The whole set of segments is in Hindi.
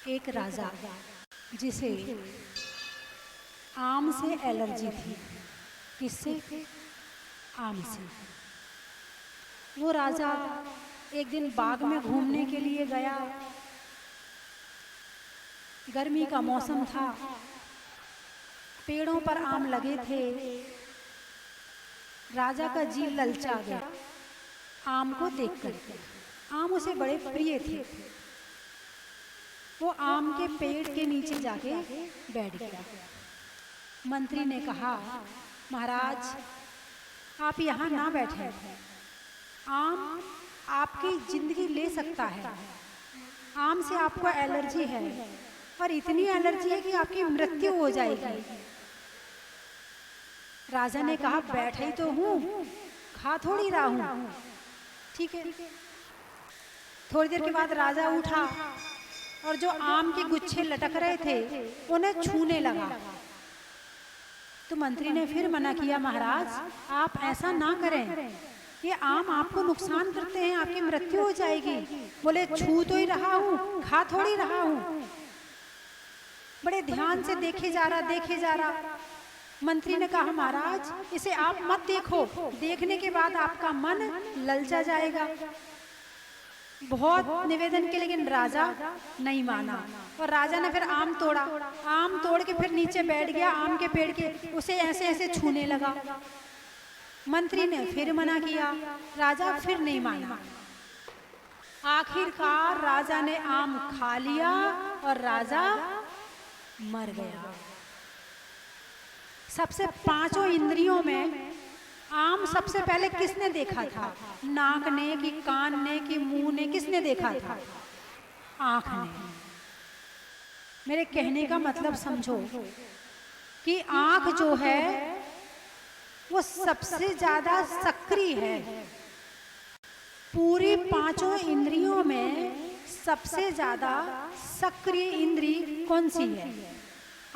एक राजा जिसे आम से एलर्जी थी। किससे? आम से। वो राजा एक दिन बाग में घूमने के लिए गया। गर्मी का मौसम था, पेड़ों पर आम लगे थे। राजा का जी ललचा गया आम को देखकर। आम उसे बड़े प्रिय थे। वो आम के पेड़ के नीचे जाके बैठ गया। मंत्री ने कहा, महाराज आप यहाँ ना बैठे, आम आपकी जिंदगी ले सकता है। आम से आपको एलर्जी है और इतनी एलर्जी है कि आपकी मृत्यु हो जाएगी। राजा ने कहा, बैठे ही तो हूँ, खा थोड़ी रहा हूँ। ठीक है। थोड़ी देर के बाद राजा उठा और जो आम के गुच्छे लटक रहे थे उन्हें छूने लगा। तो मंत्री ने फिर मना किया, महाराज आप ऐसा ना करें, ये आम आपको नुकसान करते हैं, आपकी मृत्यु हो जाएगी। बोले, छू तो ही रहा हूँ, खा थोड़ी रहा हूँ। बड़े ध्यान से देखे जा रहा। मंत्री ने कहा, महाराज इसे आप मत देखो, देखने के बाद आपका मन ललचा जाएगा। बहुत निवेदन के, लेकिन राजा नहीं माना और राजा ने फिर आम तोड़ा। आम तोड़ के फिर नीचे बैठ गया आम के पेड़ के, उसे ऐसे ऐसे छूने लगा। मंत्री ने फिर मना किया, राजा फिर नहीं माना। आखिरकार राजा ने आम खा लिया और राजा मर गया। सबसे पांचों इंद्रियों में आम सबसे पहले किसने देखा था? नाक ने कि कान ने कि मुंह ने? किसने देखा था? आंख ने। मेरे कहने का मतलब समझो कि आंख जो है वो सबसे ज्यादा सक्रिय है। पूरी पांचों इंद्रियों में सबसे ज्यादा सक्रिय इंद्री कौन सी है?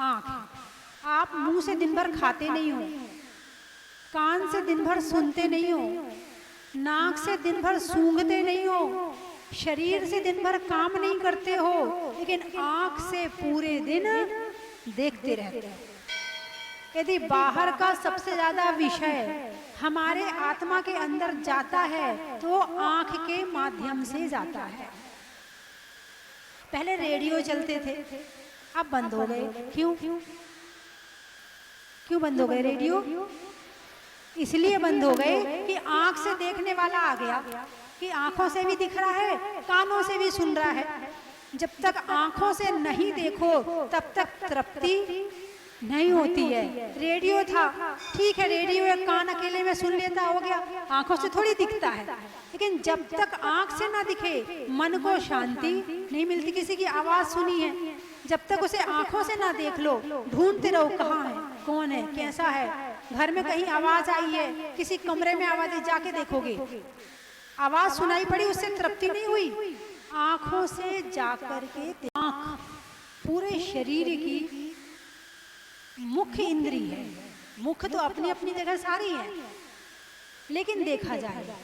आंख। आप मुंह से दिन भर खाते नहीं हो, कान से दिन भर सुनते नहीं हो, नाक से दिन भर सूंघते नहीं हो, शरीर से दिन भर काम नहीं करते हो, लेकिन आंख से पूरे दिन देखते रहते हो। यदि बाहर का सबसे ज्यादा विषय हमारे आत्मा के अंदर जाता है तो आंख के माध्यम से जाता है। पहले रेडियो चलते थे, अब बंद हो गए। क्यों बंद हो गए रेडियो? इसलिए बंद हो गए कि आंख से देखने वाला आ गया कि आंखों से भी दिख रहा है, कानों से भी सुन रहा है। जब तक आंखों से नहीं देखो तब तक तृप्ति नहीं होती है। रेडियो था, ठीक है, रेडियो एक कान अकेले में सुन लेता, हो गया, आंखों से थोड़ी दिखता है। लेकिन जब तक आंख से ना दिखे मन को शांति नहीं मिलती। किसी की आवाज सुनी है, जब तक उसे आंखों से ना देख लो, ढूंढते रहो कहाँ है, कौन है, कैसा है। घर में कहीं आवाज आई है, किसी कमरे में आवाज आई, जाके देखोगे, आवाज सुनाई पड़ी, उससे तृप्ति नहीं हुई। आंखों से जाकर के, आंख पूरे शरीर की मुख्य इंद्री है। मुख्य तो अपनी अपनी जगह सारी है, लेकिन देखा जाए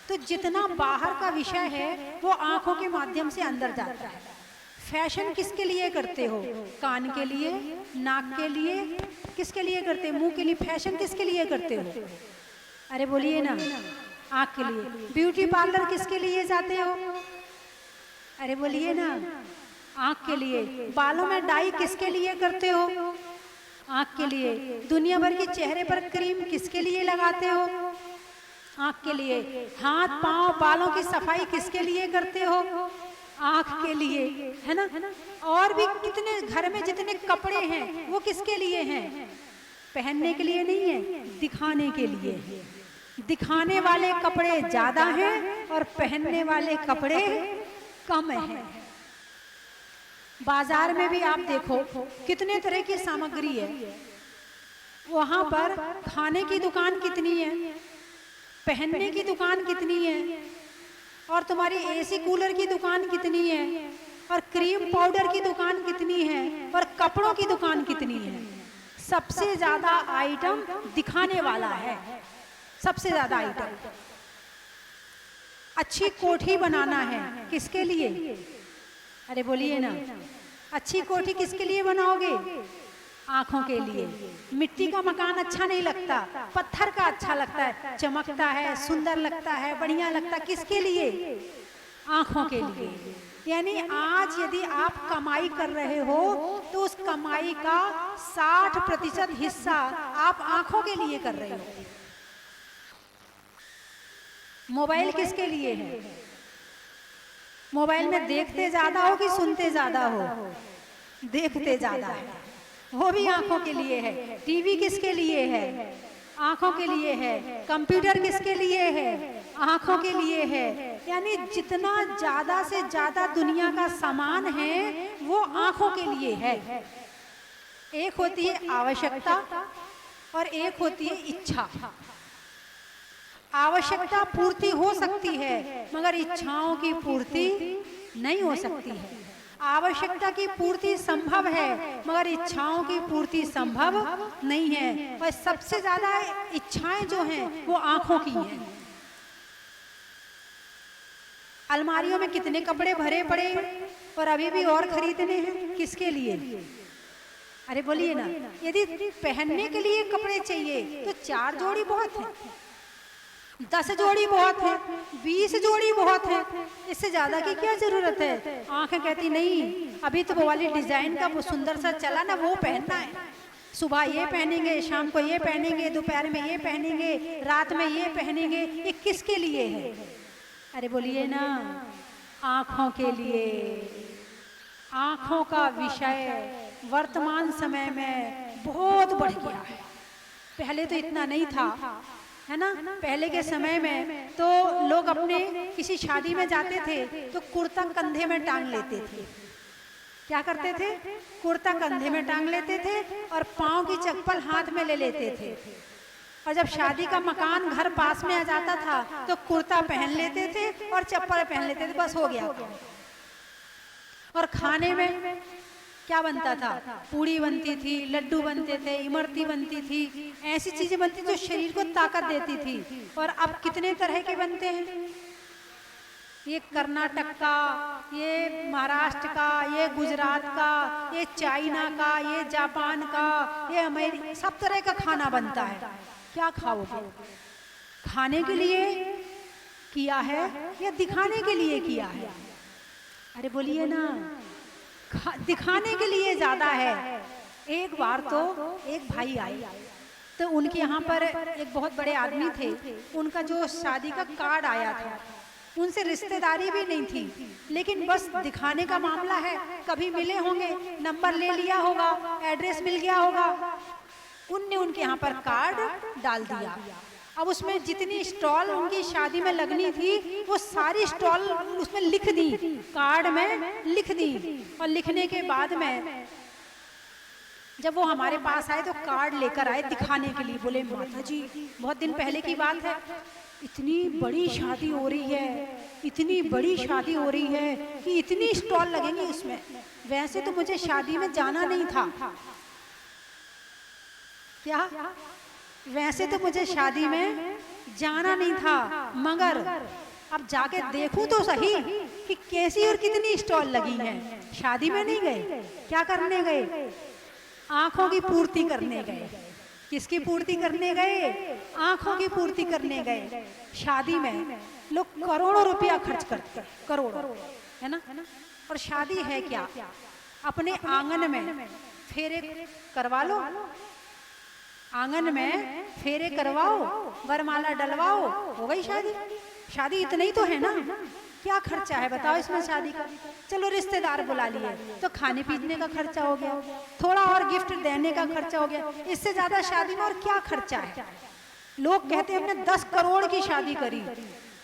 तो जितना बाहर का विषय है वो आंखों के माध्यम से अंदर जाता है। फैशन किसके लिए करते हो? कान के लिए, नाक के लिए, किसके लिए करते? मुंह के लिए। फैशन किसके लिए करते हो? अरे बोलिए ना, आंख के लिए। ब्यूटी पार्लर किसके लिए जाते हो? अरे बोलिए ना, आंख के लिए। बालों में डाई किसके लिए करते हो? आंख के लिए। दुनिया भर की चेहरे पर क्रीम किसके लिए लगाते हो? आंख के लिए। हाथ पांव बालों की सफाई किसके लिए करते हो? आंख के लिए, है ना। और भी कितने, घर में जितने कपड़े हैं वो किसके लिए हैं? पहनने के लिए नहीं है, दिखाने के लिए। दिखाने वाले कपड़े ज्यादा हैं और पहनने वाले कपड़े कम हैं। बाजार में भी आप देखो कितने तरह की सामग्री है। वहां पर खाने की दुकान कितनी है, पहनने की दुकान कितनी है, और तुम्हारी एसी कूलर की दुकान कितनी है, और क्रीम पाउडर की दुकान कितनी है, और कपड़ों की दुकान कितनी है। सबसे ज्यादा आइटम दिखाने वाला है, सबसे ज्यादा आइटम। अच्छी कोठी बनाना है, किसके लिए? अरे बोलिए ना, अच्छी कोठी किसके लिए बनाओगे? आंखों के लिए। मिट्टी का मकान अच्छा नहीं लगता, पत्थर का अच्छा लगता है, चमकता है, सुंदर लगता है, बढ़िया लगता है। किसके लिए? आंखों के लिए। यानी आज यदि आप कमाई कर रहे हो तो उस कमाई का 60% हिस्सा आप आंखों के लिए कर रहे हो। मोबाइल किसके लिए है? मोबाइल में देखते ज्यादा हो कि सुनते ज्यादा हो? देखते ज्यादा है, वो भी आंखों के लिए है। टीवी किसके लिए है? आंखों के लिए है। कंप्यूटर किसके लिए है? आंखों के लिए है। यानी जितना ज्यादा से ज्यादा दुनिया का सामान है वो आंखों के लिए है। एक होती है आवश्यकता और एक होती है इच्छा। आवश्यकता पूर्ति हो सकती है मगर इच्छाओं की पूर्ति नहीं हो सकती है। आवश्यकता की पूर्ति संभव है मगर इच्छाओं की पूर्ति संभव नहीं है। और सबसे ज्यादा इच्छाएं जो हैं वो आंखों की हैं। अलमारियों में कितने कपड़े भरे पड़े और अभी भी और खरीदने हैं। किसके लिए? अरे बोलिए ना, यदि पहनने के लिए कपड़े चाहिए तो 4 जोड़ी बहुत है, 10 जोड़ी बहुत है, 20 जोड़ी बहुत है। इससे ज्यादा की क्या जरूरत है? आंखें कहती नहीं, अभी तो वो वाली डिजाइन का वो सुंदर सा चला ना, वो पहनना है। सुबह ये पहनेंगे, शाम को ये पहनेंगे, दोपहर में ये पहनेंगे, रात में ये पहनेंगे। ये किसके लिए है? अरे बोलिए ना, आंखों के लिए। आंखों का विषय वर्तमान समय में बहुत बढ़ गया है। पहले तो इतना नहीं था, है ना। पहले के समय में तो लोग अपने किसी शादी में जाते थे तो कुर्ता कंधे में टांग लेते थे। क्या करते थे? कुर्ता कंधे में टांग लेते थे और पांव की चप्पल हाथ में ले लेते थे। और जब शादी का मकान घर पास में आ जाता था तो कुर्ता पहन लेते थे और चप्पल पहन लेते थे, बस हो गया। और खाने में क्या बनता था? पूड़ी बनती थी, लड्डू बनते थे, इमरती बनती थी, ऐसी चीजें बनती जो शरीर को ताकत देती थी। और अब कितने तरह के बनते हैं। ये कर्नाटक का, ये महाराष्ट्र का, ये गुजरात का, ये चाइना का, ये जापान का, ये अमेरिका, सब तरह का खाना बनता है। क्या खाओगे? खाने के लिए किया है या दिखाने के लिए किया है? अरे बोलिए ना, दिखाने के लिए ज्यादा है। एक बार तो एक भाई आए तो उनके यहाँ पर एक बहुत बड़े आदमी थे, उनका जो शादी का कार्ड आया था, उनसे रिश्तेदारी भी नहीं थी, लेकिन बस दिखाने का मामला है। कभी मिले होंगे, नंबर ले लिया होगा, एड्रेस मिल गया होगा, उनने उनके यहाँ पर कार्ड डाल दिया। अब उसमें जितनी स्टॉल उनकी शादी में लगनी थी वो सारी स्टॉल उसमें लिख दी, कार्ड में लिख दी। और लिखने के बाद में जब वो हमारे पास आए तो कार्ड लेकर आए दिखाने के लिए। बोले माता जी, बहुत दिन पहले की बात है, इतनी बड़ी शादी हो रही है, इतनी बड़ी शादी हो रही है कि इतनी स्टॉल लगेंगी उसमें। वैसे तो मुझे शादी में जाना नहीं था। क्या? वैसे तो मुझे शादी में जाना नहीं था, मगर अब जाके देखूं तो सही कि कैसी और कितनी स्टॉल लगी हैं। शादी में नहीं गए, क्या करने गए? आंखों की पूर्ति करने गए। किसकी पूर्ति करने गए? आंखों की पूर्ति करने गए। शादी में लोग करोड़ों रुपया खर्च करते, करोड़ों, है ना। और शादी है क्या? अपने आंगन में फेरे करवा लो, आंगन में फेरे करवाओ, वरमाला डलवाओ, हो गई शादी। शादी इतना ही तो है ना। क्या खर्चा है बताओ इसमें शादी का? चलो रिश्तेदार बुला लिए तो खाने पीने का खर्चा हो गया, थोड़ा और गिफ्ट देने का खर्चा हो गया। इससे ज्यादा शादी में और क्या खर्चा है? लोग कहते हैं हमने 10 करोड़ की शादी करी,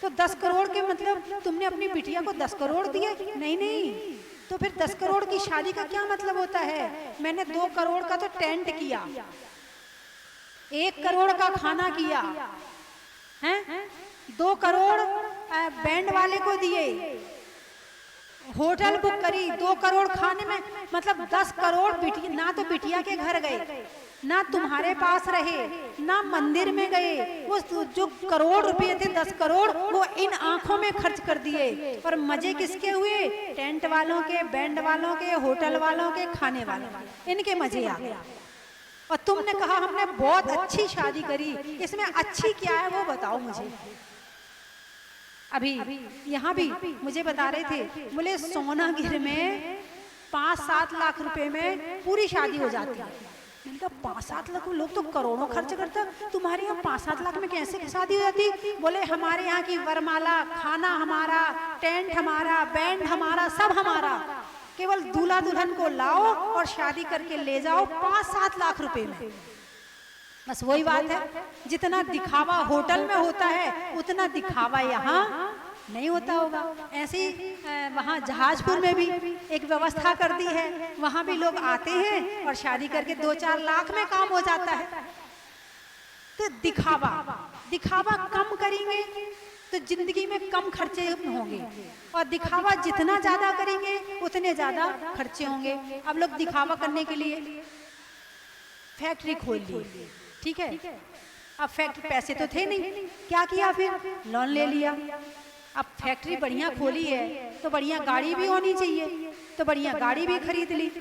तो 10 करोड़ के मतलब तुमने अपनी बिटिया को 10 करोड़ दिए? नहीं नहीं, तो फिर 10 करोड़ की शादी का क्या मतलब होता है? मैंने 2 करोड़ का तो टेंट किया, 1 करोड़ का खाना किया है, 2 करोड़ बैंड वाले को दिए, होटल बुक करी, 2 करोड़ खाने में, मतलब 10 करोड़ ना तो बिटिया के घर गए, ना तुम्हारे पास रहे, ना मंदिर में गए। वो जो करोड़ रुपए थे, 10 करोड़, वो इन आंखों में खर्च कर दिए। और मजे किसके हुए? टेंट वालों के, बैंड वालों के, होटल वालों के, खाने वालों के, इनके मजे आ गए। और तुमने कहा हमने बहुत अच्छी शादी करी, इसमें अच्छी क्या है वो बताओ मुझे। अभी यहाँ भी मुझे बता रहे थे, बोले सोनागिर में 5-7 लाख रुपए में पूरी शादी हो जाती है। मैंने कहा 5-7 लाख, लोग तो करोड़ों खर्च करता, तुम्हारे यहाँ 5-7 लाख में कैसे शादी हो जाती? बोले हमारे यहाँ की वरमाला, खाना हमारा, टेंट हमारा, बैंड हमारा, सब हमारा, केवल दूल्हा दुल्हन को लाओ और शादी करके ले जाओ 5-7 लाख रुपए में। बस वही बात है, जितना दिखावा होटल में होता है उतना दिखावा यहाँ नहीं होता होगा। ऐसे ही वहाँ जहाजपुर में भी एक व्यवस्था कर दी है, वहाँ भी लोग आते हैं और शादी करके 2-4 लाख में काम हो जाता है। तो दिखावा कम करेंगे तो जिंदगी में कम खर्चे होंगे, और दिखावा जितना ज्यादा करेंगे उतने ज्यादा खर्चे होंगे। अब लोग दिखावा करने के लिए फैक्ट्री खोल ली, ठीक है, अब फैक्ट्री, पैसे तो थे नहीं, क्या किया फिर? लोन ले लिया। अब फैक्ट्री बढ़िया खोली है तो बढ़िया गाड़ी भी होनी चाहिए, तो बढ़िया गाड़ी भी खरीद ली,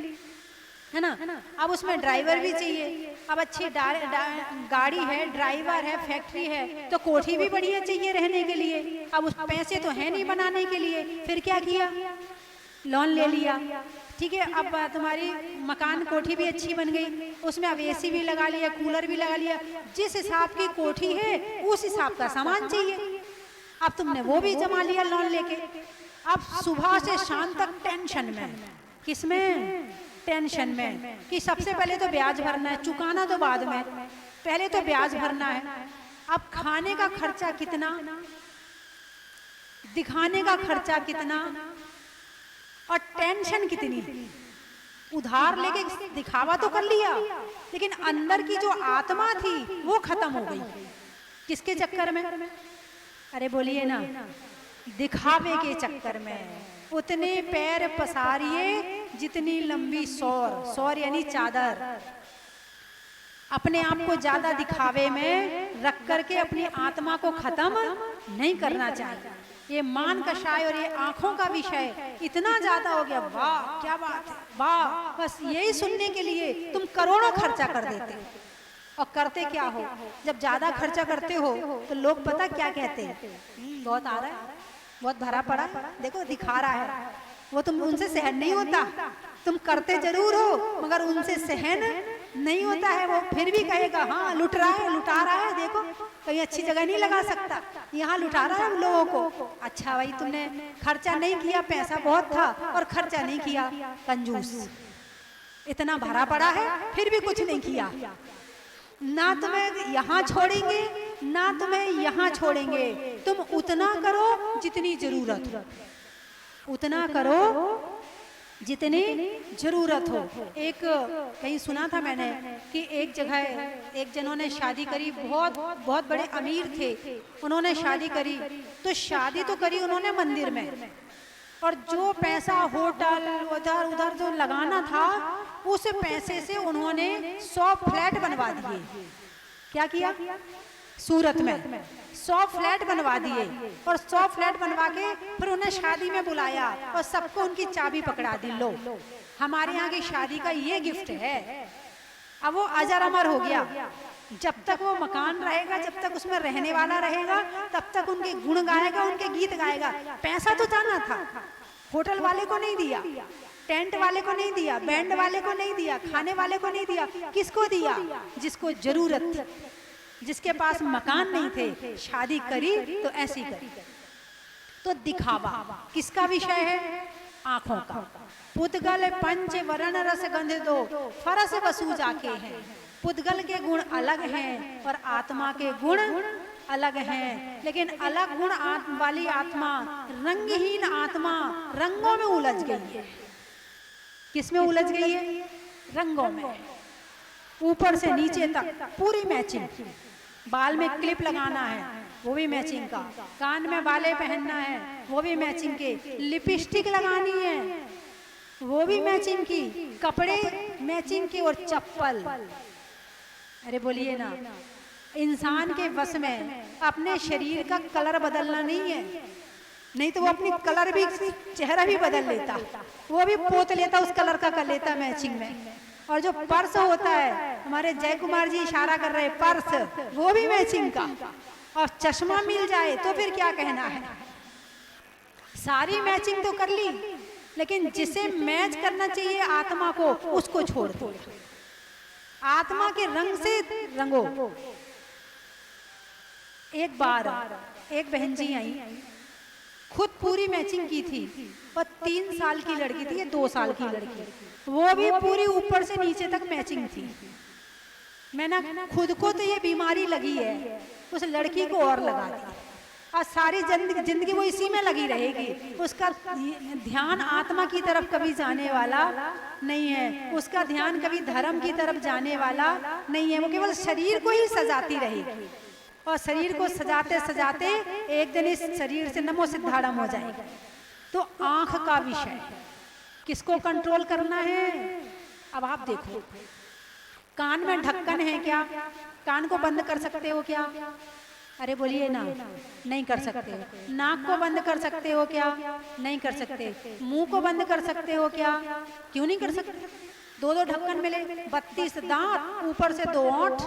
है ना। अब उसमें ड्राइवर भी चाहिए, अब अच्छी गाड़ी है, ड्राइवर है, फैक्ट्री है, तो कोठी भी बढ़िया चाहिए रहने के लिए। अब उस पैसे तो है नहीं बनाने के लिए, फिर क्या किया? लोन ले लिया, ठीक है। अब तुम्हारी मकान कोठी भी अच्छी बन गई, उसमें अब एसी भी लगा लिया, कूलर भी लगा लिया, जिस हिसाब की कोठी है उस हिसाब का सामान चाहिए। अब तुमने वो भी जमा लिया लोन लेके। अब सुबह से शाम तक टेंशन में, किसमें? टेंशन में कि सबसे पहले तो ब्याज भरना है, चुकाना तो बाद में, पहले तो ब्याज भरना है। अब खाने का खर्चा कितना, दिखाने का खर्चा कितना, और टेंशन कितनी। उधार लेके दिखावा तो कर लिया, लेकिन अंदर की जो आत्मा थी वो खत्म हो गई। किसके चक्कर में? अरे बोलिए ना, दिखावे के चक्कर में। उतने पैर पसारिए जितनी लंबी सौर यानी चादर। अपने आप को ज्यादा दिखावे में रख करके अपनी आत्मा को खत्म नहीं करना चाहिए। ये मान कषाय और ये आंखों का विषय इतना ज्यादा हो गया, वाह क्या बात है, वाह, बस यही सुनने के लिए तुम करोड़ों खर्चा कर देते। और करते क्या हो? जब ज्यादा खर्चा करते हो तो लोग पता क्या कहते हैं? बहुत आ रहा है, बहुत भरा पड़ा, देखो दिखा रहा है। वो तुम उनसे सहन नहीं होता, तुम करते जरूर हो मगर उनसे सहन नहीं होता है। वो फिर भी कहेगा हाँ लुट रहा है, लुटा रहा है, देखो कहीं अच्छी जगह नहीं लगा सकता, यहाँ लुटा रहा है हम लोगों को। अच्छा भाई तुमने खर्चा नहीं किया, पैसा बहुत था और खर्चा नहीं किया, कंजूस, इतना भरा पड़ा है फिर भी कुछ नहीं किया। ना तुम्हें यहाँ छोड़ेंगे ना तुम्हें यहाँ छोड़ेंगे, तुम उतना करो जितनी जरूरत हो, उतना करो जितनी जरूरत हो। एक कहीं सुना था मैंने कि एक जगह एक जनों ने शादी करी, बहुत बहुत बड़े अमीर थे, उन्होंने शादी करी तो शादी तो करी उन्होंने मंदिर में, और जो पैसा होटल उधर उधर जो लगाना था उस पैसे से उन्होंने 100 फ्लैट बनवा दिए। क्या किया? सूरत में 100 फ्लैट बनवा दिए, और 100 फ्लैट बनवा के फिर उन्हें शादी में बुलाया और सबको उनकी चाबी पकड़ा दी, लो हमारे यहाँ की शादी का ये गिफ्ट है। अब वो अजर अमर हो गया, जब तक वो मकान रहेगा, जब तक उसमें रहने वाला रहेगा, तब तक उनके गुण गाएगा, उनके गीत गाएगा। पैसा तो जाना था, होटल वाले को नहीं दिया, टेंट वाले को नहीं दिया, बैंड वाले को नहीं दिया, खाने वाले को नहीं दिया, किसको दिया? जिसको जरूरत थी, जिसके पास मकान नहीं थे। शादी करी तो ऐसी करी। तो दिखावा किसका विषय है? आंखों का। पुद्गल पंच वरण रस गंध दो, फरस वसु जाके हैं। पुद्गल के गुण अलग हैं और आत्मा के गुण अलग हैं, लेकिन अलग गुण वाली आत्मा, रंगहीन आत्मा रंगों में उलझ गई है। किसमें उलझ गई है? रंगों में, ऊपर से नीचे तक पूरी मैचिंग। बाल में क्लिप लगाना है, वो भी मैचिंग का, कान में बाले पहनना है वो भी मैचिंग के, लिपस्टिक लगानी है वो भी मैचिंग की, कपड़े मैचिंग के और चप्पल। अरे बोलिए ना, इंसान के वश में अपने शरीर का कलर बदलना नहीं है, नहीं तो वो अपनी कलर भी, चेहरा भी बदल लेता, वो भी पोत लेता, उस कलर का कर लेता मैचिंग में। और जो पर्स होता है, हमारे जय कुमार जी इशारा कर रहे, पर्स वो भी मैचिंग का, और चश्मा मिल जाए तो फिर क्या कहना है। सारी मैचिंग तो कर ली, लेकिन जिसे मैच करना चाहिए आत्मा को, उसको छोड़ दो। आत्मा के रंग से रंगो। एक बार एक बहन जी आई, खुद पूरी मैचिंग की थी, पर 3 साल की लड़की थी, ये 2 साल की लड़की, वो भी पूरी ऊपर से नीचे तक मैचिंग थी। मैंने खुद को तो ये बीमारी लगी है, उस लड़की को और लगा दी, और सारी जिंदगी वो इसी में लगी रहेगी। उसका ध्यान आत्मा की तरफ कभी जाने वाला नहीं है, उसका ध्यान कभी धर्म की तरफ जाने वाला नहीं है, वो केवल शरीर को ही सजाती रहेगी, और शरीर को सजाते सजाते एक दिन इस शरीर से नमो सिद्धाड़म हो जाएगा। तो आंख का विषय किसको कंट्रोल करना है। अब आप देखो, कान में ढक्कन है क्या, कान को बंद कर सकते हो क्या? अरे बोलिए ना, नहीं कर सकते। नाक को बंद कर सकते हो क्या? नहीं कर सकते। मुंह को बंद कर सकते हो क्या? क्यों नहीं कर सकते? 2-2 ढक्कन मिले, 32 दांत, ऊपर से 2 ओंठ,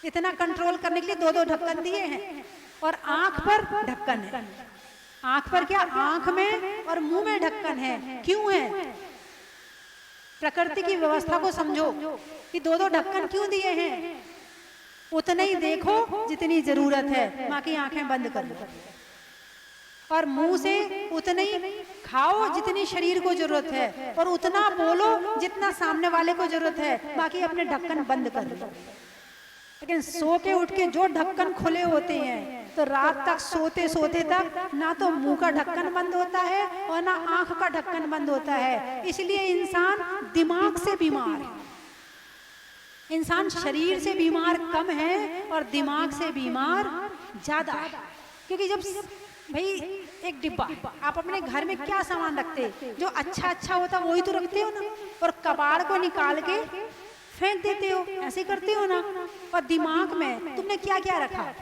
इतना कंट्रोल करने के लिए 2-2 ढक्कन दिए हैं। और आंख पर ढक्कन है, आंख पर क्या, आंख में और मुंह में ढक्कन है। क्यों है? प्रकृति की व्यवस्था को समझो कि 2-2 ढक्कन क्यों दिए हैं। उतना ही देखो जितनी जरूरत है, बाकी आंखें बंद कर लो, और मुंह से उतना ही खाओ जितनी शरीर को जरूरत है, और उतना बोलो जितना सामने वाले को जरूरत है, बाकी अपने ढक्कन बंद कर लो। लेकिन सो के उठ के जो ढक्कन खुले होते हैं, तो रात तक सोते सोते तक ना तो मुंह का ढक्कन बंद होता है और ना आंख का ढक्कन बंद होता है। इसलिए इंसान दिमाग से बीमार है। इंसान शरीर से बीमार कम है और दिमाग से बीमार ज्यादा है। क्योंकि जब भाई एक डिब्बा, आप अपने घर में क्या सामान रखते, जो अच्छा अच्छा होता वही तो रखते हो ना, और कबाड़ को निकाल के फेंक देते हो, ऐसे करते हो ना। और दिमाग में तुमने क्या क्या रखा,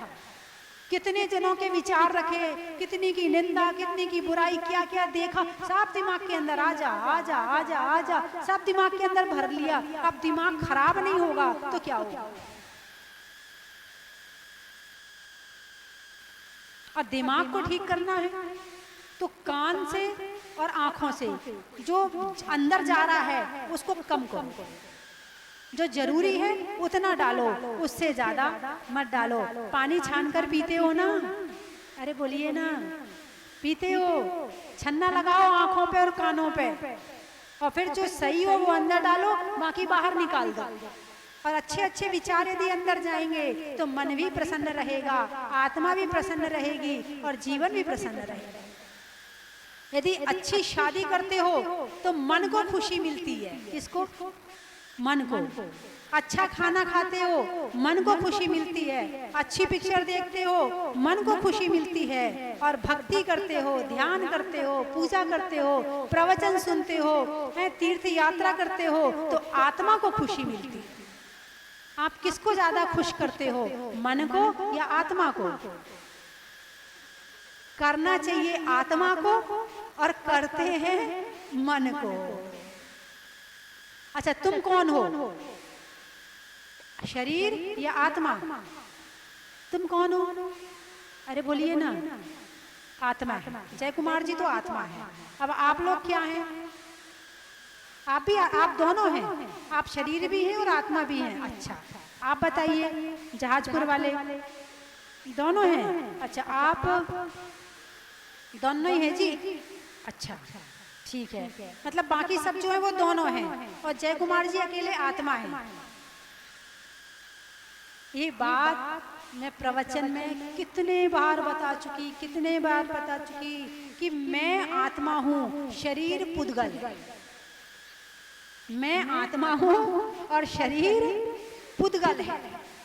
कितने जनों के विचार रखे, कितनी की निंदा, कितनी की बुराई, क्या क्या देखा, सब दिमाग के अंदर आजा आजा आजा आजा, सब दिमाग के अंदर भर लिया। अब दिमाग खराब नहीं होगा तो क्या होगा। और दिमाग को ठीक करना है तो कान से और आंखों से जो अंदर जा रहा है उसको कम करो, जो जरूरी है उतना डालो, उससे ज्यादा मत डालो। पानी छान कर पीते हो ना, अरे बोलिए ना, पीते हो, छन्ना लगाओ आंखों पे और कानों पे, और फिर जो सही हो वो अंदर डालो, बाकी बाहर निकाल दो। और अच्छे अच्छे विचार यदि अंदर जाएंगे तो मन भी प्रसन्न रहेगा, आत्मा भी प्रसन्न रहेगी, और जीवन भी प्रसन्न रहेगा। यदि अच्छी शादी करते हो तो मन को खुशी मिलती है। किसको? मन को। अच्छा खाना खाते हो, मन को खुशी मिलती है। अच्छी पिक्चर देखते हो, मन को खुशी मिलती है। और भक्ति करते हो, ध्यान करते हो, पूजा करते हो, प्रवचन सुनते हो, तीर्थ यात्रा करते हो, तो आत्मा को खुशी मिलती है। आप किसको ज्यादा खुश करते हो, मन को या आत्मा को? करना चाहिए आत्मा को और करते हैं मन को। अच्छा, तुम कौन हो, शरीर या आत्मा? तुम कौन हो? अरे बोलिए ना, आत्मा है। जय कुमार जी तो आत्मा है। अब आप लोग क्या हैं? आप भी, आप दोनों हैं, आप शरीर भी हैं और आत्मा भी हैं। अच्छा, आप बताइए, जहाजपुर वाले दोनों हैं? अच्छा, आप दोनों ही हैं जी। अच्छा, ठीक है, मतलब बाकी सब जो है वो दोनों हैं, और जय कुमार जी अकेले आत्मा है। ये बात मैं प्रवचन में कितने बार बता चुकी कि मैं आत्मा हूँ, शरीर पुद्गल। मैं आत्मा हूँ और शरीर पुद्गल है।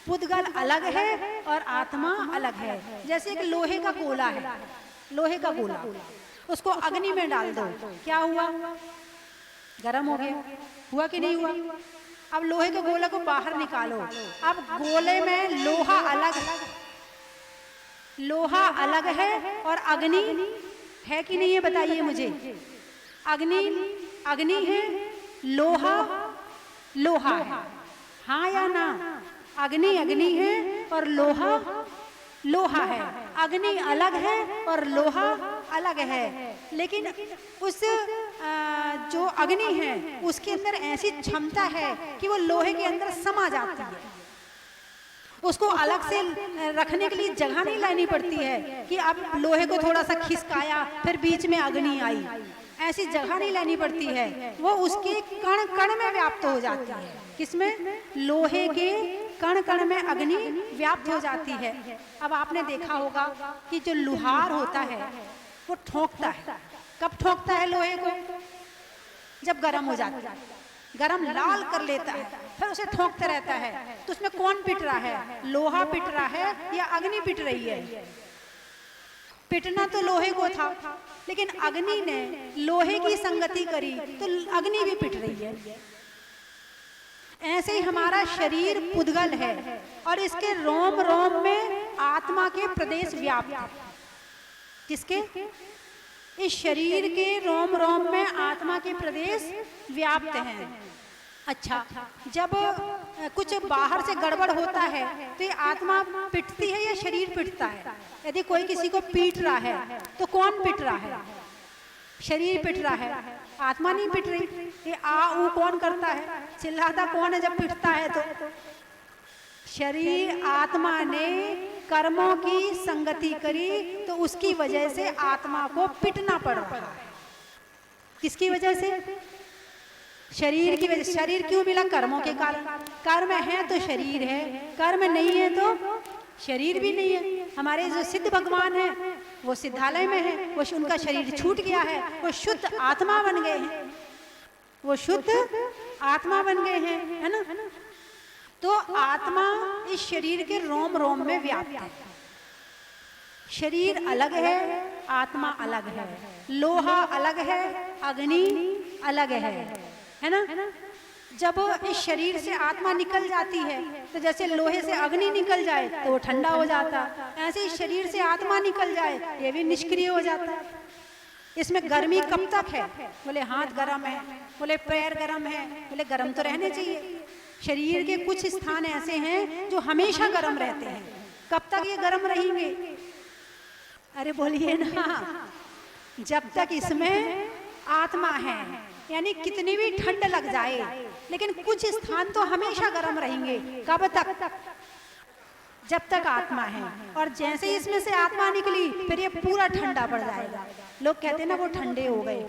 पुद्गल अलग है और आत्मा अलग है। जैसे एक लोहे का गोला है, लोहे का गोला, उसको अग्नि में डाल दो, क्या हुआ? गर्म हो गया, हुआ कि नहीं हुआ? अब लोहे के गोले को बाहर निकालो, अब गोले में लोहा अलग है और अग्नि है कि नहीं है, बताइए मुझे। अग्नि है, लोहा है, हाँ या ना? अग्नि है और लोहा है। अग्नि अलग है और लोहा अलग है, लेकिन उस जो अग्नि है उसके अंदर ऐसी क्षमता है कि वो लोहे के अंदर समा जाती है। उसको अलग से रखने के लिए जगह नहीं लानी पड़ती है कि अब लोहे को थोड़ा सा खिसकाया फिर बीच में अग्नि आई, ऐसी जगह नहीं लेनी पड़ती है। वो उसके कण कण में व्याप्त हो जाती है। किसमें? लोहे के कण कण में अग्नि व्याप्त हो जाती है। अब आपने देखा होगा कि जो लुहार होता है वो ठोकता है। कब ठोकता है लोहे को? जब गर्म हो जाता है, गरम लाल कर लेता है, फिर उसे ठोकता रहता है। तो उसमें कौन पिट रहा है? लोहा पिट रहा है या अग्नि पिट रही है? पिटना तो लोहे को था, लेकिन अग्नि ने लोहे की संगति करी तो अग्नि भी पिट रही है। ऐसे ही हमारा शरीर पुद्गल है और इसके रोम रोम में आत्मा के प्रदेश व्याप्त है। किसके? इस शरीर के रोम रोम में आत्मा के प्रदेश व्याप्त हैं। अच्छा, जब कुछ बाहर से गड़बड़ होता है तो ये आत्मा पिटती है या शरीर पिटता है? यदि कोई किसी को पीट रहा है तो कौन पिट रहा है? शरीर पिट रहा है, आत्मा नहीं पिट रही। ये आ ऊ कौन करता है? चिल्लाता कौन है जब पिटता है? तो शरीर आत्मा ने कर्मों की संगति करी तो उसकी वजह से आत्मा को पिटना पड़ रहा है। किसकी वजह से? शरीर की वजह। शरीर क्यों मिला? कर्मों के कारण। कर्म है तो शरीर है, कर्म नहीं है तो शरीर भी नहीं है। हमारे जो सिद्ध भगवान है वो सिद्धालय में है, वो उनका शरीर छूट गया है, वो शुद्ध आत्मा बन गए हैं, वो शुद्ध आत्मा बन गए हैं, है ना? तो आत्मा इस शरीर के रोम रोम में व्याप्त है। शरीर अलग है, आत्मा अलग है, लोहा अलग है, अग्नि अलग है ना? जब इस शरीर से आत्मा निकल जाती है तो जैसे लोहे से अग्नि निकल जाए तो वो ठंडा हो जाता, ऐसे इस शरीर से आत्मा निकल जाए ये भी निष्क्रिय हो जाता है। इसमें गर्मी कब तक है? बोले हाथ गर्म है, बोले पैर गर्म है, बोले गर्म तो रहने चाहिए। शरीर के कुछ स्थान ऐसे हैं जो हमेशा गर्म रहते हैं। कब तक ये गर्म रहेंगे? अरे बोलिए ना, जब तक इसमें आत्मा है, यानी कितनी भी ठंड लग जाए लेकिन कुछ स्थान तो हमेशा गर्म रहेंगे। कब तक? जब तक आत्मा है। और जैसे ही इसमें से आत्मा निकली फिर ये पूरा ठंडा पड़ जाएगा। लोग कहते हैं ना वो ठंडे हो गए,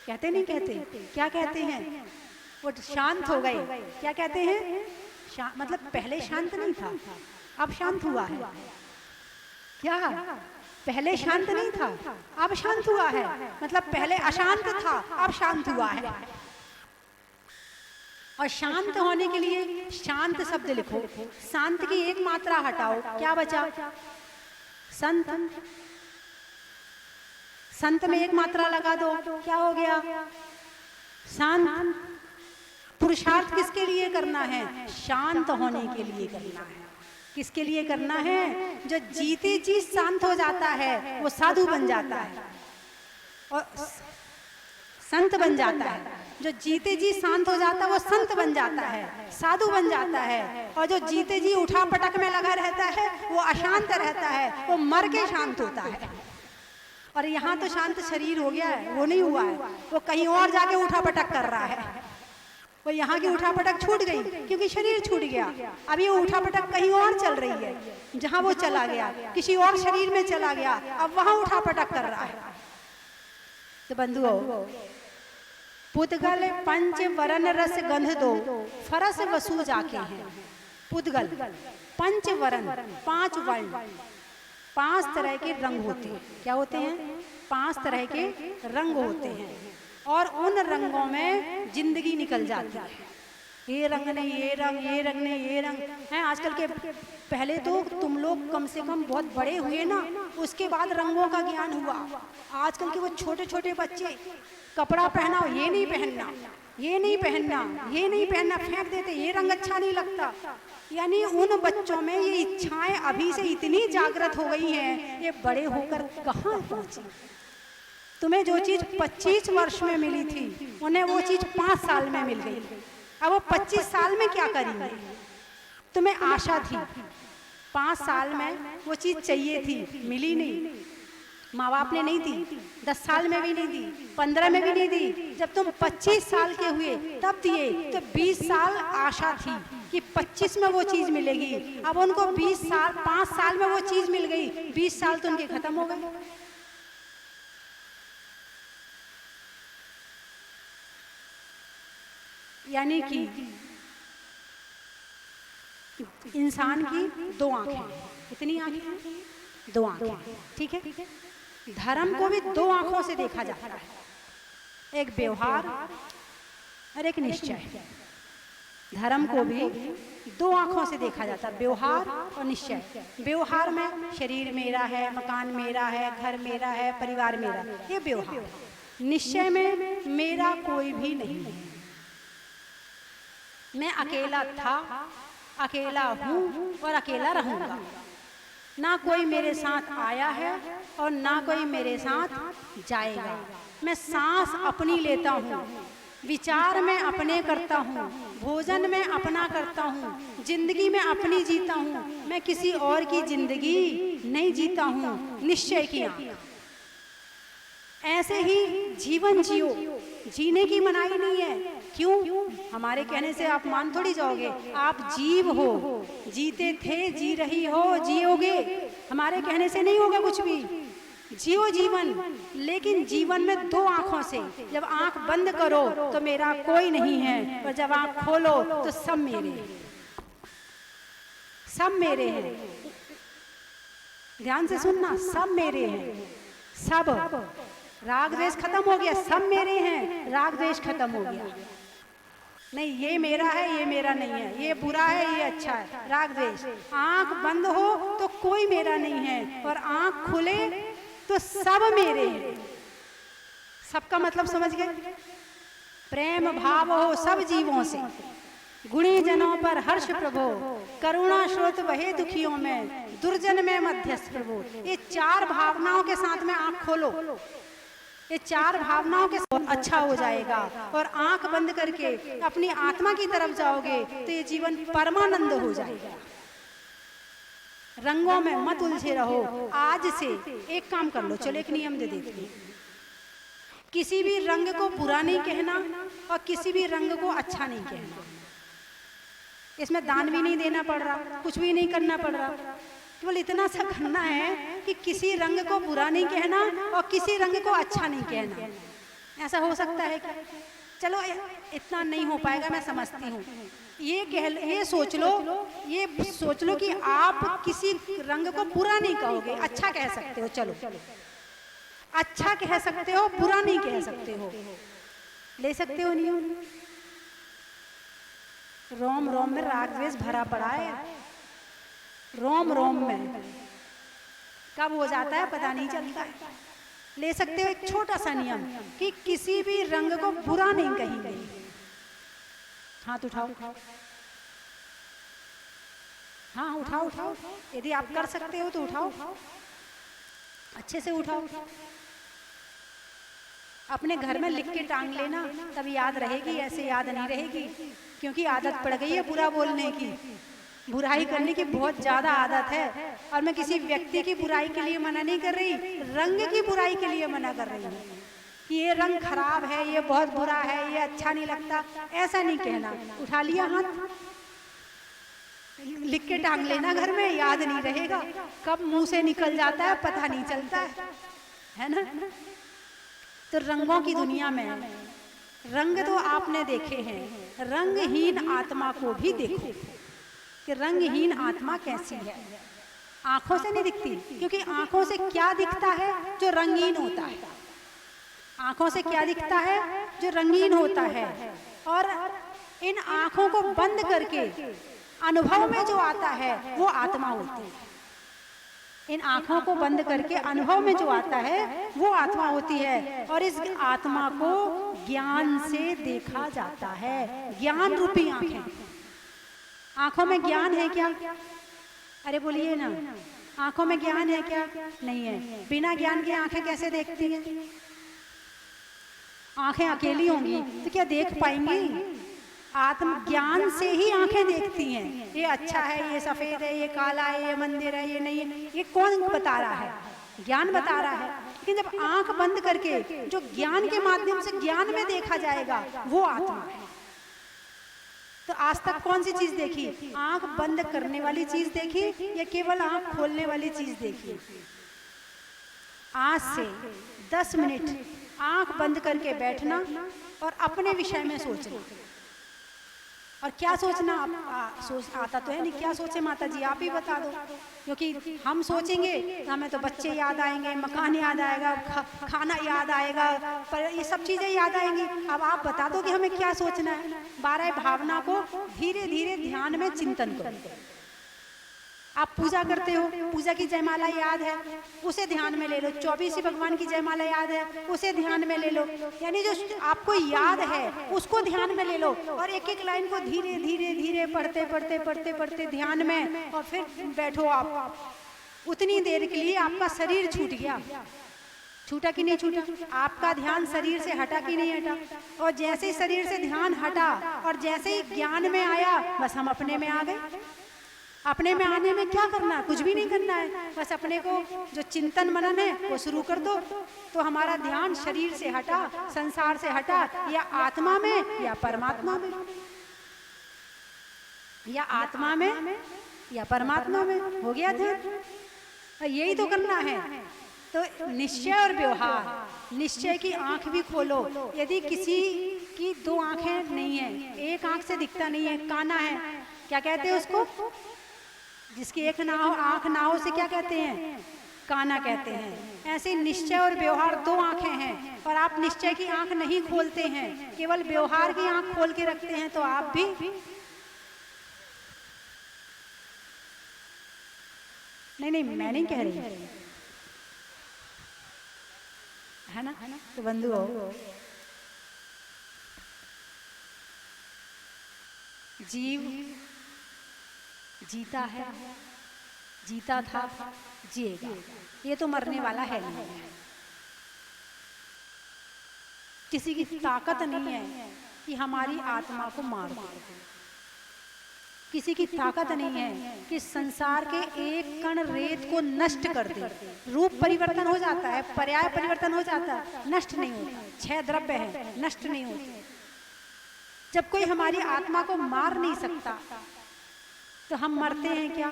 कहते नहीं कहते? क्या कहते हैं? वो शांत हो गए। क्या कहते हैं? मतलब पहले शांत नहीं था, अब शांत हुआ है। क्या? पहले शांत नहीं था, अब शांत हुआ है। मतलब पहले अशांत था, अब शांत हुआ है। और शांत होने के लिए शांत शब्द लिखो, शांत की एक मात्रा हटाओ, क्या बचा? संत। संत में एक मात्रा लगा दो, क्या हो गया? शांत। पुरुषार्थ किसके लिए करना है? शांत होने के लिए करना है। किसके लिए करना है? जो जीते जी शांत हो जाता है वो साधु बन जाता है और संत बन जाता है। जो जीते जी शांत हो जाता है वो संत बन जाता है, साधु बन जाता है। और जो जीते जी उठा पटक में लगा रहता है वो अशांत रहता है, वो मर के शांत होता है। और यहाँ तो शांत शरीर हो गया है, वो नहीं हुआ है, वो कहीं और जाके उठा पटक कर रहा है। वो यहाँ की उठापटक छूट गई क्योंकि शरीर छूट गया। अब ये उठापटक कहीं और चल रही है, जहाँ वो चला गया किसी और शरीर में चला गया, अब वहां उठापटक कर रहा है। तो बंधुओं, पुद्गल पंच वरण रस गंध दो फरस वसु जाके हैं। पुद्गल पंच वरण, 5 वर्ण, 5 तरह के रंग होते हैं। क्या होते हैं? 5 तरह के रंग होते हैं और उन रंगों में जिंदगी निकल जाती है। ये रंग ने ये रंग, ये रंग ने ये रंग हैं आजकल के। पहले तो तुम लोग कम से कम बहुत बड़े हुए ना, उसके बाद रंगों का ज्ञान हुआ। आजकल के वो छोटे छोटे बच्चे कपड़ा पहना, ये नहीं पहनना, ये नहीं पहनना, ये नहीं पहनना, फेंक देते, ये रंग अच्छा नहीं लगता। यानी उन बच्चों में ये इच्छाएं अभी से इतनी जागृत हो गई हैं, ये बड़े होकर कहाँ पहुंची। तुम्हें जो चीज 25 वर्ष में मिली थी, उन्हें वो चीज 5 साल में मिल गई। अब वो 25 साल में क्या करेंगे। तुम्हें आशा थी, 5 साल में वो चीज चाहिए थी, मिली नहीं, माँ बाप ने नहीं दी, 10 साल में भी नहीं दी, 15 में भी नहीं दी। जब तुम 25 साल के हुए तब दिए, तो 20 साल आशा थी कि 25 में वो चीज मिलेगी। अब उनको 20 साल, 5 साल में वो चीज मिल गई, 20 साल तो उनके खत्म हो गए। यानी कि इंसान की 2 आंखें, कितनी आंखें, 2 आंखें, ठीक है। धर्म को भी 2 आंखों से देखा जाता है, एक व्यवहार और एक निश्चय। धर्म को भी 2 आंखों से देखा जाता है, व्यवहार और निश्चय। व्यवहार में शरीर मेरा है, मकान मेरा है, घर मेरा है, परिवार मेरा, ये व्यवहार। निश्चय में मेरा कोई भी नहीं है, मैं अकेला था, अकेला हूँ और अकेला रहूंगा। ना कोई मेरे साथ आया है और ना कोई मेरे साथ जाएगा। मैं सांस अपनी लेता हूँ, विचार में अपने करता हूँ, भोजन में अपना करता हूँ, जिंदगी में अपनी जीता हूँ, मैं किसी और की जिंदगी नहीं जीता हूँ। निश्चय किया। ऐसे ही जीवन जियो, जीने की मनाही नहीं है। क्यों? हमारे कहने से आप मान थोड़ी जाओगे। आप जीव हो, जीते थे, जी रही हो, जियोगे। हमारे कहने से नहीं होगा कुछ भी। जियो जीवन, लेकिन जीवन में 2 आंखों से। जब आंख बंद करो तो मेरा कोई नहीं है, और जब आंख खोलो तो सब मेरे हैं, सब मेरे हैं। ध्यान से सुनना, सब मेरे हैं, सब। राग द्वेष खत्म हो गया, सब मेरे हैं, राग द्वेष खत्म हो गया। नहीं ये मेरा है, ये मेरा नहीं है, ये बुरा है, ये अच्छा है, राग द्वेष। आंख बंद हो तो कोई मेरा नहीं है, और आंख खुले तो सब मेरे हैं। सबका मतलब समझ गए? प्रेम भाव हो सब जीवों से, गुणी जनों पर हर्ष प्रभो, करुणा स्रोत बहे दुखियों में, दुर्जन में मध्यस्थ प्रभो। ये 4 भावनाओं के साथ में आंख खोलो, ये 4 भावनाओं के साथ अच्छा हो जाएगा। और आंख बंद करके अपनी आत्मा की तरफ जाओगे तो ये जीवन परमानंद हो जाएगा। रंगों में मत उलझे रहो। आज से एक काम कर लो, चलो एक नियम दे देती हूँ। किसी भी रंग को बुरा नहीं कहना और किसी भी रंग को अच्छा नहीं कहना। इसमें दान भी नहीं देना पड़ रहा, कुछ भी नहीं करना पड़ रहा, केवल इतना सा करना है कि किसी रंग को बुरा नहीं कहना और किसी रंग को अच्छा नहीं कहना। ऐसा हो सकता है क्या? चलो इतना नहीं हो पाएगा, मैं समझती हूँ। ये सोच लो कि आप किसी रंग को बुरा नहीं कहोगे, अच्छा कह सकते हो। चलो अच्छा कह सकते हो, बुरा नहीं कह सकते हो। ले सकते हो नियम? रोम रोम में राग द्वेष भरा पड़ा है, रोम रोम में। कब हो जाता है पता नहीं चलता है। ले सकते हो एक छोटा सा नियम कि किसी भी रंग को बुरा नहीं कहेंगे। हाथ उठाओ, हाँ उठाओ। यदि आप कर सकते हो तो उठाओ, अच्छे से उठाओ। अपने घर में लिख के टांग लेना, तब याद रहेगी, ऐसे याद नहीं रहेगी। क्योंकि आदत पड़ गई है बुरा बोलने की, बुराई करने की बहुत ज्यादा आदत है। और मैं किसी व्यक्ति की बुराई के लिए मना नहीं कर रही, रंग की बुराई के लिए मना कर रही हूँ कि ये रंग खराब है, ये बहुत बुरा है, ये अच्छा नहीं लगता, ऐसा नहीं कहना। उठा लिया हाथ, लिख के टांग लेना घर में, याद नहीं रहेगा, कब मुंह से निकल जाता है पता नहीं चलता है ना। तो रंगों की दुनिया में रंग तो आपने देखे हैं, रंगहीन आत्मा को भी देखो कि रंगहीन आत्मा कैसी है। आंखों से नहीं दिखती, क्योंकि आंखों से क्या दिखता है? जो रंगीन होता है। आंखों से क्या दिखता है? जो रंगीन होता है। और इन आंखों को बंद करके अनुभव में जो आता है वो आत्मा होती है। इन आंखों को बंद करके अनुभव में जो आता है वो आत्मा होती है, और इस आत्मा को ज्ञान से देखा जाता है। ज्ञान रूपी आंखें, आंखों में ज्ञान है क्या? अरे बोलिए ना, आंखों में ज्ञान है क्या? नहीं है। बिना ज्ञान के आंखें कैसे देखती हैं? आंखें अकेली होंगी तो क्या देख पाएंगी? आत्म ज्ञान से ही आंखें देखती हैं। ये अच्छा है, ये सफेद है, ये काला है, ये मंदिर है, ये नहीं है, ये कौन बता रहा है? ज्ञान बता रहा है। लेकिन जब आंख बंद करके जो ज्ञान के माध्यम से ज्ञान में देखा जाएगा वो आत्मा है। तो आज तक कौन सी चीज देखी? आंख बंद करने वाली चीज देखी या केवल आंख खोलने वाली चीज देखी? आज से 10 मिनट आंख बंद करके बैठना और अपने विषय में सोचना। और क्या सोचना? सोच आता तो है नहीं, क्या सोचे माता जी आप ही बता दो, क्योंकि हम सोचेंगे तो हमें तो बच्चे याद आएंगे, मकान याद आएगा, खाना याद आएगा, पर ये सब चीजें याद आएंगी। अब आप बता दो कि हमें क्या सोचना है। 12 भावना को धीरे धीरे ध्यान में चिंतन करो। आप पूजा करते हो, पूजा की जयमाला याद है, उसे ध्यान में ले लो। 24 भगवान की जयमाला याद है, उसे ध्यान में ले लो। यानी जो आपको याद है उसको ध्यान में ले लो, और एक एक लाइन को धीरे धीरे धीरे पढ़ते पढ़ते पढ़ते पढ़ते ध्यान में, और फिर बैठो आप। उतनी देर के लिए आपका शरीर छूट गया। छूटा कि नहीं छूटा? आपका ध्यान शरीर से हटा कि नहीं हटा? और जैसे ही शरीर से ध्यान हटा और जैसे ही ज्ञान में आया, बस हम अपने में आ गए। अपने में आने में क्या करना है? कुछ भी नहीं करना है, बस अपने को जो चिंतन मनन है वो शुरू कर दो। तो हमारा ध्यान शरीर से हटा, संसार से हटा, या आत्मा में या परमात्मा में, या आत्मा में या परमात्मा में हो गया ध्यान। यही तो करना है। तो निश्चय और व्यवहार। निश्चय की आंख भी खोलो। यदि किसी की 2 आंखें नहीं है, एक आंख से दिखता नहीं है, काना है, क्या कहते हैं उसको? जिसकी एक ना हो, आंख ना हो, से क्या कहते हैं? काना कहते हैं। ऐसे निश्चय और व्यवहार 2 आंखें हैं, और आप निश्चय की आंख नहीं खोलते हैं, केवल व्यवहार की आंख खोल के रखते हैं, तो आप भी नहीं, मैं नहीं कह रही, है ना? तो बंधु हो, जीव जीता है, जीता था, जिएगा। ये तो मरने वाला है नहीं। किसी की ताकत नहीं है कि हमारी आत्मा को मार दे। किसी की ताकत नहीं है कि संसार के एक कण रेत को नष्ट कर दे। रूप परिवर्तन हो जाता है, पर्याय परिवर्तन हो जाता है, नष्ट नहीं होता। 6 द्रव्य है, नष्ट नहीं होते। जब कोई हमारी आत्मा को मार नहीं सकता तो हम मरते हैं क्या?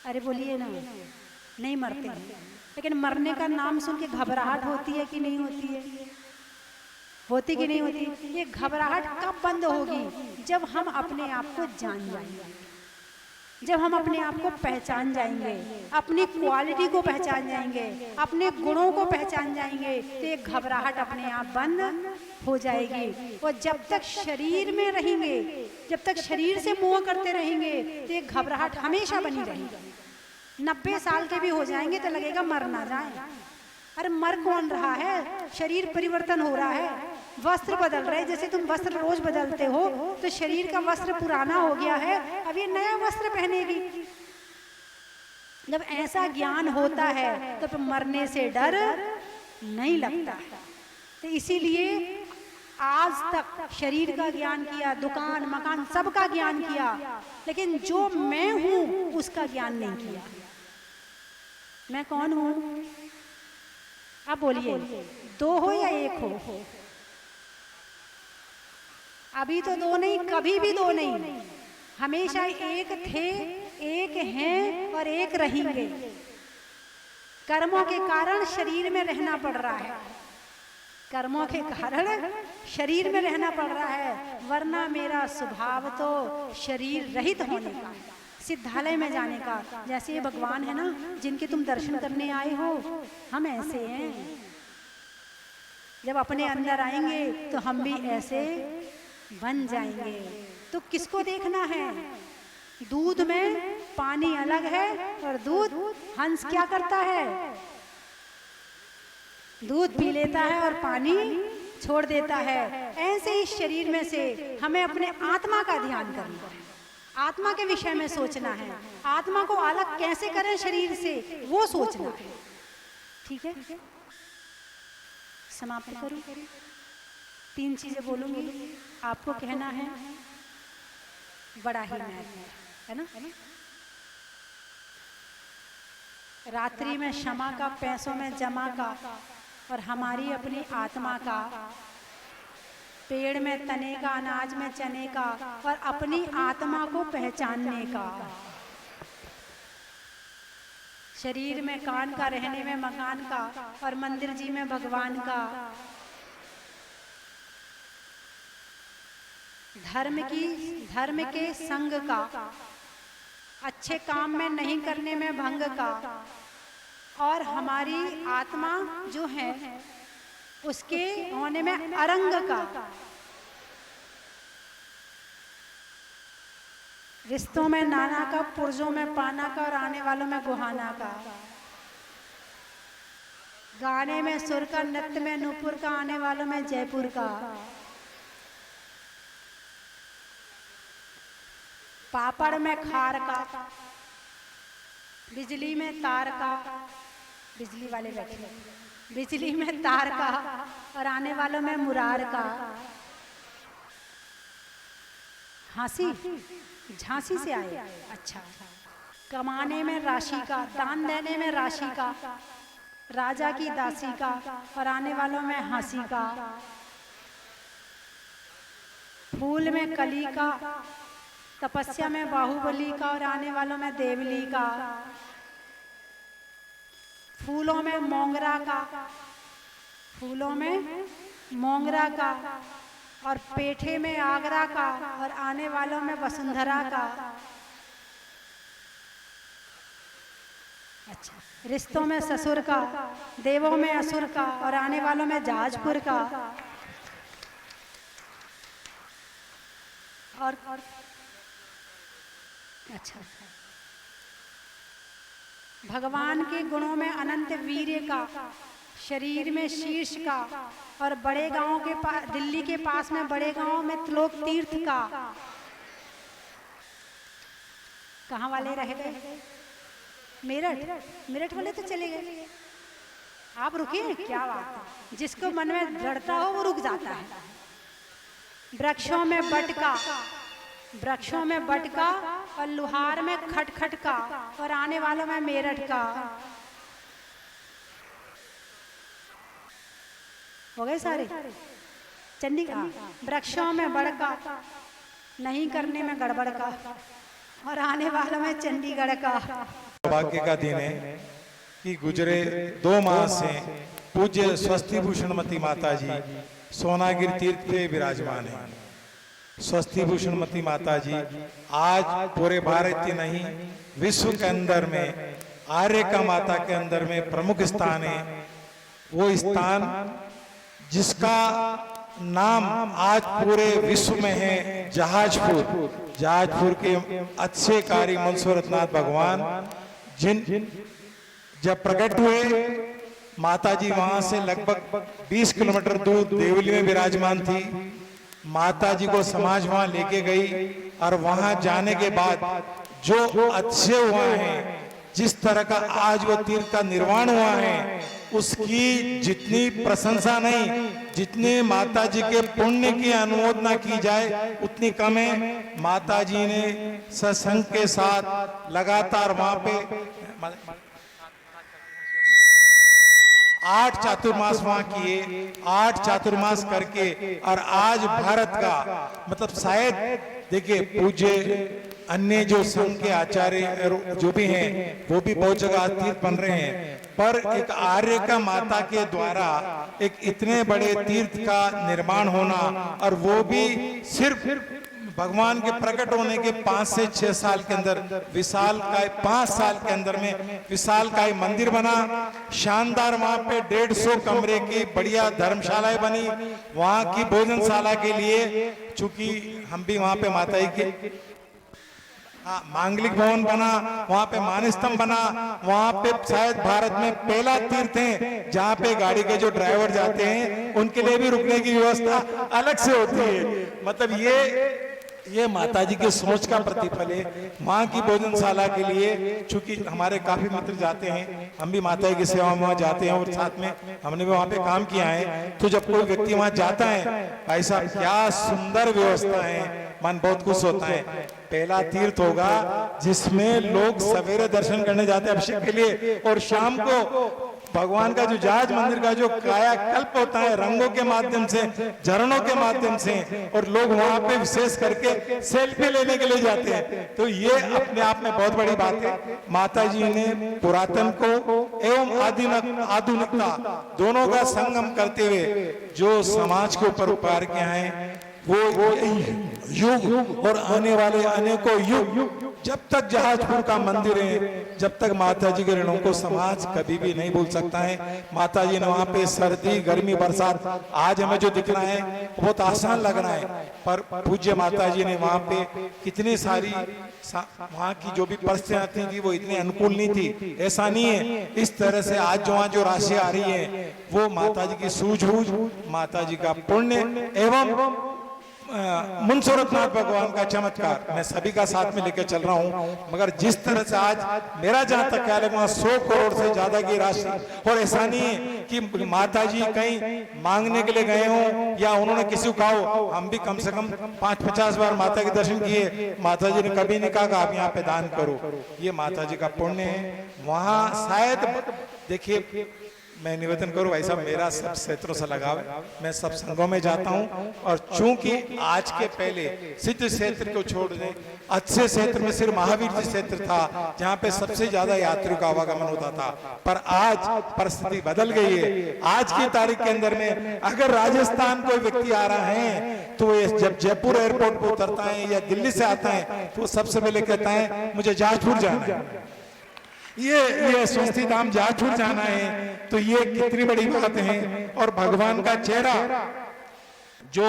अरे बोलिए ना, नहीं मरते हैं। लेकिन मरने का नाम सुन के घबराहट होती है कि नहीं होती है? होती कि नहीं होती? ये घबराहट कब बंद होगी? जब हम अपने आप को जान जाएंगे, जब हम अपने आप को पहचान जाएंगे, अपनी क्वालिटी को पहचान जाएंगे, अपने गुणों को पहचान जाएंगे, तो ये घबराहट अपने आप बंद हो जाएगी। और जब तक शरीर में रहेंगे, जब तक शरीर से मोह करते रहेंगे, तो ये घबराहट हमेशा बनी रहेगी। 90 साल के भी हो जाएंगे तो लगेगा मर ना जाए। अरे मर कौन रहा है? शरीर परिवर्तन हो रहा है, वस्त्र बदल रहे। जैसे तुम वस्त्र रोज बदलते हो, तो शरीर का वस्त्र पुराना हो गया है, अब ये नया वस्त्र पहनेगी। जब ऐसा ज्ञान होता है तो मरने से डर नहीं लगता है। तो इसीलिए आज तक शरीर का ज्ञान किया, दुकान मकान सबका ज्ञान किया, लेकिन जो मैं हूं उसका ज्ञान नहीं किया। मैं कौन हूं? आप बोलिए, 2 हो या 1 हो? अभी तो 2 नहीं, कभी भी 2 नहीं। हमेशा 1 थे, 1 हैं और 1 रहेंगे। कर्मों के कारण शरीर में रहना पड़ रहा है, कर्मों के कारण शरीर में रहना पड़ रहा है, वरना मेरा स्वभाव तो शरीर रहित होने का, सिद्धालय में जाने का। जैसे ये भगवान है ना, जिनके तुम दर्शन करने आए हो, हम ऐसे हैं। जब अपने अंदर आएंगे तो हम भी ऐसे बन जाएंगे। तो किसको देखना है? दूध में पानी अलग है और दूध, हंस क्या करता है? दूध पी लेता है और पानी छोड़ देता है। ऐसे ही शरीर में से हमें अपने आत्मा का ध्यान करना है, आत्मा के विषय में सोचना है, आत्मा को अलग कैसे करें शरीर से वो सोचना है। ठीक है, समाप्त करूं? 3 चीजें बोलूंगी, आपको कहना है, बड़ा ही महत्व है ना। रात्रि में क्षमा का, पैसों में जमा का, और हमारी अपनी आत्मा का। पेड़ में तने का, अनाज में चने का, और अपनी आत्मा को पहचानने का। शरीर में कान का, रहने में मकान का, और मंदिर जी में भगवान का। धर्म के संग का, अच्छे काम में नहीं करने में भंग का, और हमारी आत्मा जो है उसके होने में अरंग का। रिश्तों में नाना का, पुर्जों में पाना का, और आने वालों में गुहाना का। गाने में सुर का, नृत्य में नूपुर का, आने वालों में जयपुर का। पापड़ में खार का, बिजली में तार का, बिजली वाले बैठे, बिजली में तार का, और आने वालों में मुरार का। हाँसी झांसी से आए, अच्छा। कमाने में राशि का, दान देने में राशि का, राजा की दासी का, और आने वालों में हंसी का। फूल में कली का, तपस्या में बाहुबली का, और आने वालों में देवली का। फूलों में मोंगरा का, फूलों में मोंगरा का, और पेठे में आगरा का, और आने वालों में वसुंधरा का। अच्छा, रिश्तों में ससुर का, देवों में असुर का, और आने वालों में जहाजपुर का। और अच्छा, भगवान के गुणों में अनंत वीर्य का, शरीर में शीर्ष का, और बड़े गांव के पास, दिल्ली के पास में बड़े गांव में त्रिलोक तीर्थ का। कहाँ वाले रह गए? मेरठ वाले तो चले गए। आप रुकिए, क्या बात है। जिसको मन में दृढ़ता हो वो रुक जाता है। वृक्षों में बट का, और लुहार में खटखट का, और आने वालों में मेरठ का। हो गए सारे? चंडीगढ़। वृक्षों में बड़का, नहीं करने में गड़बड़ का, और आने वालों में चंडीगढ़ का। भाग्य का दिन है कि गुजरे 2 माह से पूज्य स्वस्ति भूषणमती माता जी सोनागिर तीर्थ पे विराजमान है। स्वस्ति भूषणमती माता जी आज पूरे भारत ही नहीं, विश्व के अंदर में, आर्य का माता के अंदर में प्रमुख स्थान है। वो स्थान जिसका नाम आज पूरे विश्व में है, जहाजपुर के अच्छे कार्य मनसूरनाथ भगवान जब प्रकट हुए, माता जी वहां से लगभग 20 किलोमीटर दूर देवली में विराजमान थी। माता जी को समाज वहां लेके गई, और वहां जाने के बाद जो अच्छे हुआ है, जिस तरह का आज वो तीर्थ का निर्माण हुआ है, उसकी जितनी प्रशंसा नहीं, जितने माता जी के पुण्य की अनुमोदना की जाए उतनी कम है। माता जी ने सत्संग के साथ लगातार वहां पे 8 चातुर्मास वहां किए, 8 चातुर्मास करके, और आज भारत का मतलब शायद देखिए पूज्य अन्य जो संघ के आचार्य जो भी हैं वो भी बहुत जगह तीर्थ बन रहे हैं, पर एक आर्य का माता के द्वारा एक इतने बड़े तीर्थ का निर्माण होना, और वो भी सिर्फ भगवान के प्रकट होने के 5 से 6 साल के अंदर विशालकाय 5 साल के अंदर में विशालकाय मंदिर बना, शानदार वहां पे 150 कमरे की बढ़िया धर्मशालाएं बनी, वहां की भोजनशाला के लिए, चूंकि हम भी वहां पे माता जी के मांगलिक भवन बना, वहां पे मानस्तंभ बना, वहां पे शायद भारत में पहला तीर्थ है जहां पे गाड़ी के जो ड्राइवर जाते हैं उनके लिए भी रुकने की व्यवस्था अलग से होती है। मतलब ये माता जी की सोच का प्रतिफल है। वहां की भोजनशाला के लिए चूंकि हमारे काफी मित्र जाते हैं, हम भी माता जी की सेवा में वहां जाते हैं और साथ में हमने भी वहां पे काम किया है, तो जब कोई व्यक्ति वहां जाता है, भाई साहब क्या सुंदर व्यवस्था है, मन बहुत खुश होता है। पहला तीर्थ होगा जिसमें लोग सवेरे दर्शन करने जाते हैं अभिषेक के लिए, और शाम को भगवान का जो जहाज मंदिर का जो कायाकल्प होता है रंगों के माध्यम से, झरणों के माध्यम से, और लोग वहां पे विशेष करके सेल्फी लेने के लिए जाते हैं। तो ये अपने आप में बहुत बड़ी बात है। माता जी ने पुरातन को एवं आधुनिकता दोनों का संगम करते हुए जो समाज के ऊपर उपकार किया है, वो युग और आने वाले अनेकों युग जब तक जहाजपुर का मंदिर है, जब तक माता जी के ऋणों को समाज कभी भी नहीं भूल सकता है। माता जी ने वहां पे सर्दी गर्मी बरसात, आज हमें जो दिख रहा है बहुत आसान लग रहा है, पर पूज्य माता जी ने वहां पे कितनी सारी वहां की जो भी परिस्थितियां थी वो इतनी अनुकूल नहीं थी, ऐसा नहीं है। इस तरह से आज जो वहां जो राशि आ रही है वो माता जी की सूझबूझ, माता जी का पुण्य एवं मुंसोरतनाथ भगवान का चमत्कार मैं सभी का साथ में लेकर चल रहा हूं। मगर जिस तरह से आज मेरा जहां तक ख्याल है वहां 100 करोड़ से ज्यादा की राशि, और ऐसा नहीं है कि माता जी कहीं मांगने के लिए गए हों या उन्होंने किसी को कहा हो, हम भी कम से कम 5-50 बार माता के दर्शन किए, माता जी ने कभी नहीं कहा कि आप यहाँ पे दान करो। ये माता जी का पुण्य है। वहां शायद देखिए, मैं निवेदन करूं भाई साहब, मेरा सब क्षेत्रों से लगाव है, मैं सब संघों में जाता हूं, और चूंकि आज के पहले सिद्ध क्षेत्र को छोड़ दें, अच्छे क्षेत्र में सिर्फ महावीर जी क्षेत्र था जहां पे सबसे ज्यादा यात्रियों का आवागमन होता था, पर आज परिस्थिति बदल गई है। आज की तारीख के अंदर में अगर राजस्थान कोई व्यक्ति आ रहा है तो जब जयपुर एयरपोर्ट पर उतरता है या दिल्ली से आता है तो सबसे पहले कहता है मुझे जहाजपुर जाना है, ये स्वस्ति धाम जहाजपुर जाना है। तो ये कितनी बड़ी बात है। और भगवान का चेहरा जो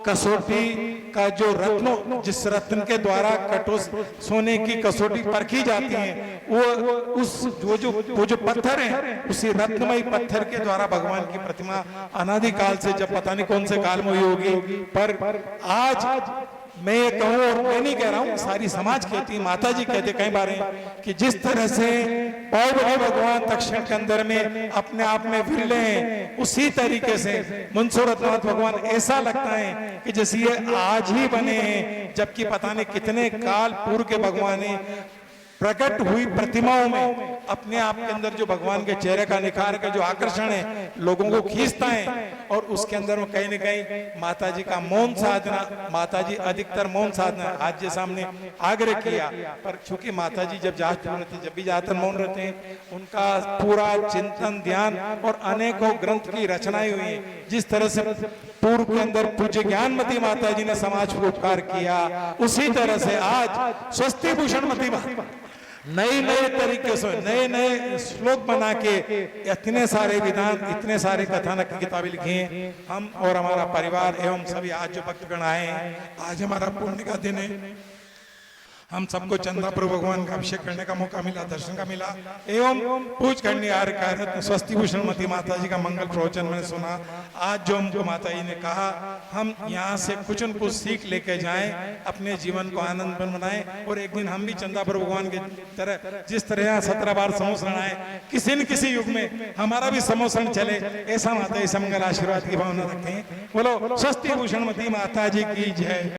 कसौटी का जो रत्नों, जिस रत्न के द्वारा सोने की कसौटी परखी जाती है, वो जो पत्थर है, उसी रत्नमयी पत्थर के द्वारा भगवान की प्रतिमा अनादिकाल से, जब पता नहीं कौन से काल में हुई होगी, पर आज मैं ये कहूं, और मैं नहीं कह रहा हूं, सारी समाज कहती है, माता जी कहते कई बार कि जिस तरह से पौधे भगवान दक्षिण के अंदर में अपने आप में विरले हैं, उसी तरीके से मुंसोरतनाथ भगवान ऐसा लगता है कि जैसे ये आज ही बने हैं, जबकि पता नहीं कितने काल पूर्व के भगवान ने प्रकट हुई प्रतिमाओं में अपने आप के अंदर जो भगवान के चेहरे का निखार का जो आकर्षण है लोगों को खींचता है, और उसके अंदर में कहीं न कहीं माता जी का मौन साधना, माता जी अधिकतर मौन साधना, आज जैसा हमने आग्रह किया, पर चूंकि माता जी जब जहाजपुर रहते हैं, जब भी ज्यादातर मौन रहते हैं, उनका पूरा चिंतन ध्यान और अनेकों ग्रंथ की रचनाएं हुई है। जिस तरह से पूर्व के अंदर पूज्य ज्ञानमती माता जी ने समाज को उपकार किया, उसी तरह से आज स्वस्ति भूषणमती माता नए नए तरीके से नए नए श्लोक बना के इतने सारे विधान, इतने सारे कथानक की किताबें लिखी हैं। हम और हमारा परिवार एवं सभी आज जो भक्तगण आए हैं, आज हमारा पुण्य का दिन है। हम सबको चंदा प्रभु भगवान का अभिषेक करने का मौका मिला, दर्शन का मिला, एवं पूज करने आ स्वस्ति भूषणमती माता जी का मंगल प्रवचन मैंने सुना। आज जो हमको माता जी ने कहा, हम यहाँ से कुछ न कुछ सीख लेके जाएं, अपने जीवन को आनंद बनाएं, और एक दिन हम भी चंदा प्रभु भगवान की तरह, जिस तरह 17 बार समोसरण आए, किसी न किसी युग में हमारा भी समोसरण चले, ऐसा माता जी से मंगल आशीर्वाद की भावना रखें। बोलो स्वस्ति भूषणमती माता जी की जय।